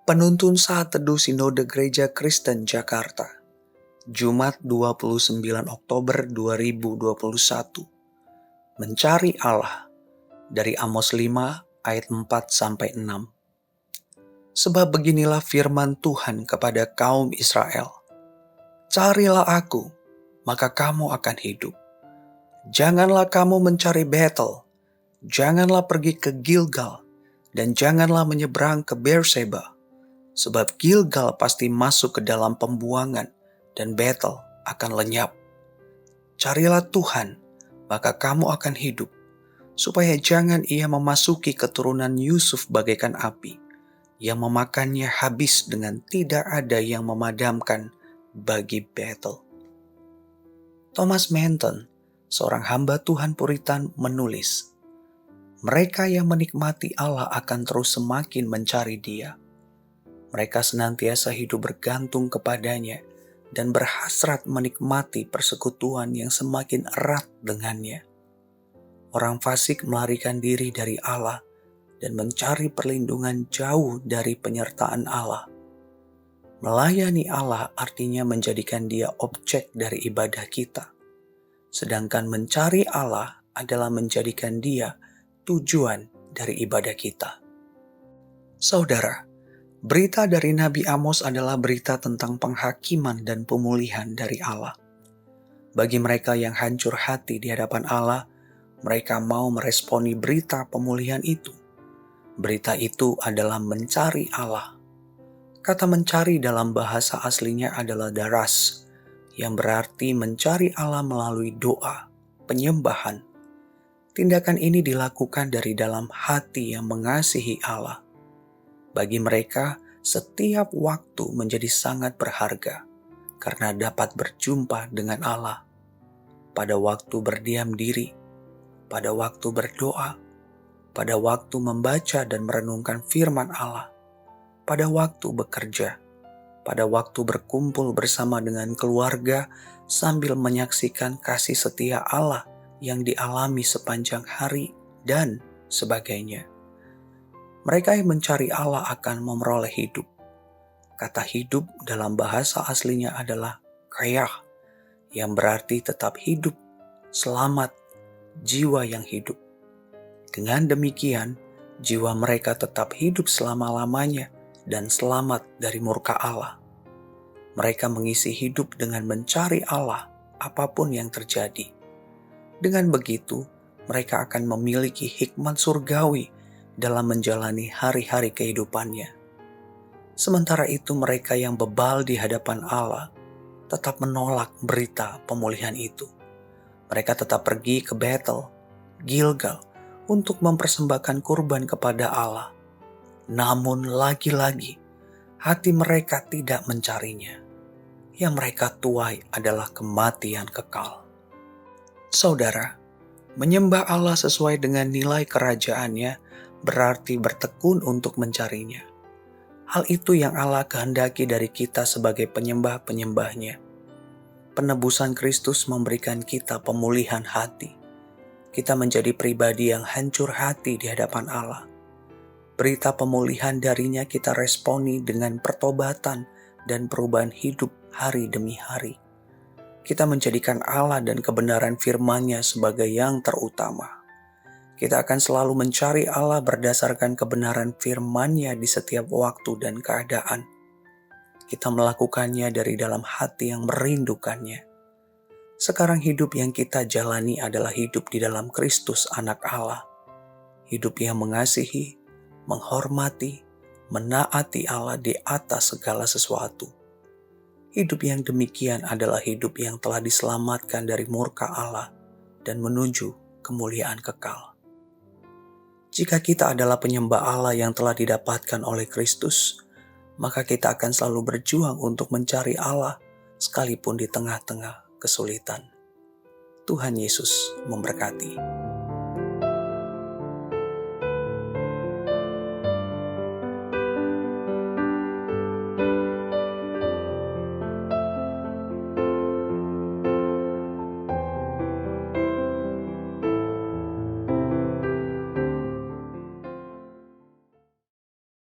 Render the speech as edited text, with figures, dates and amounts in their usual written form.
Penuntun Saat Teduh Sinode Gereja Kristen Jakarta, Jumat 29 Oktober 2021. Mencari Allah, dari Amos 5 ayat 4-6. Sebab beginilah firman Tuhan kepada kaum Israel. Carilah aku, maka kamu akan hidup. Janganlah kamu mencari Betel, janganlah pergi ke Gilgal, dan janganlah menyeberang ke Berseba. Sebab Gilgal pasti masuk ke dalam pembuangan dan Betel akan lenyap. Carilah Tuhan, maka kamu akan hidup, supaya jangan ia memasuki keturunan Yusuf bagaikan api, yang memakannya habis dengan tidak ada yang memadamkan bagi Betel. Thomas Manton, seorang hamba Tuhan Puritan, menulis, mereka yang menikmati Allah akan terus semakin mencari Dia. Mereka senantiasa hidup bergantung kepadanya dan berhasrat menikmati persekutuan yang semakin erat dengannya. Orang fasik melarikan diri dari Allah dan mencari perlindungan jauh dari penyertaan Allah. Melayani Allah artinya menjadikan Dia objek dari ibadah kita. Sedangkan mencari Allah adalah menjadikan Dia tujuan dari ibadah kita. Saudara, berita dari Nabi Amos adalah berita tentang penghakiman dan pemulihan dari Allah. Bagi mereka yang hancur hati di hadapan Allah, mereka mau meresponi berita pemulihan itu. Berita itu adalah mencari Allah. Kata mencari dalam bahasa aslinya adalah daras, yang berarti mencari Allah melalui doa, penyembahan. Tindakan ini dilakukan dari dalam hati yang mengasihi Allah. Bagi mereka, setiap waktu menjadi sangat berharga karena dapat berjumpa dengan Allah. Pada waktu berdiam diri, pada waktu berdoa, pada waktu membaca dan merenungkan firman Allah, pada waktu bekerja, pada waktu berkumpul bersama dengan keluarga sambil menyaksikan kasih setia Allah yang dialami sepanjang hari dan sebagainya. Mereka yang mencari Allah akan memperoleh hidup. Kata hidup dalam bahasa aslinya adalah kayah, yang berarti tetap hidup, selamat, jiwa yang hidup. Dengan demikian, jiwa mereka tetap hidup selama-lamanya dan selamat dari murka Allah. Mereka mengisi hidup dengan mencari Allah apapun yang terjadi. Dengan begitu, mereka akan memiliki hikmat surgawi dalam menjalani hari-hari kehidupannya. Sementara itu mereka yang bebal di hadapan Allah tetap menolak berita pemulihan itu. Mereka tetap pergi ke Betel, Gilgal untuk mempersembahkan kurban kepada Allah. Namun lagi-lagi hati mereka tidak mencarinya. Yang mereka tuai adalah kematian kekal. Saudara, menyembah Allah sesuai dengan nilai kerajaannya berarti bertekun untuk mencarinya. Hal itu yang Allah kehendaki dari kita sebagai penyembah-penyembahnya. Penebusan Kristus memberikan kita pemulihan hati. Kita menjadi pribadi yang hancur hati di hadapan Allah. Berita pemulihan darinya kita responi dengan pertobatan dan perubahan hidup hari demi hari. Kita menjadikan Allah dan kebenaran firman-Nya sebagai yang terutama. Kita akan selalu mencari Allah berdasarkan kebenaran firman-Nya di setiap waktu dan keadaan. Kita melakukannya dari dalam hati yang merindukannya. Sekarang hidup yang kita jalani adalah hidup di dalam Kristus Anak Allah. Hidup yang mengasihi, menghormati, menaati Allah di atas segala sesuatu. Hidup yang demikian adalah hidup yang telah diselamatkan dari murka Allah dan menuju kemuliaan kekal. Jika kita adalah penyembah Allah yang telah didapatkan oleh Kristus, maka kita akan selalu berjuang untuk mencari Allah sekalipun di tengah-tengah kesulitan. Tuhan Yesus memberkati.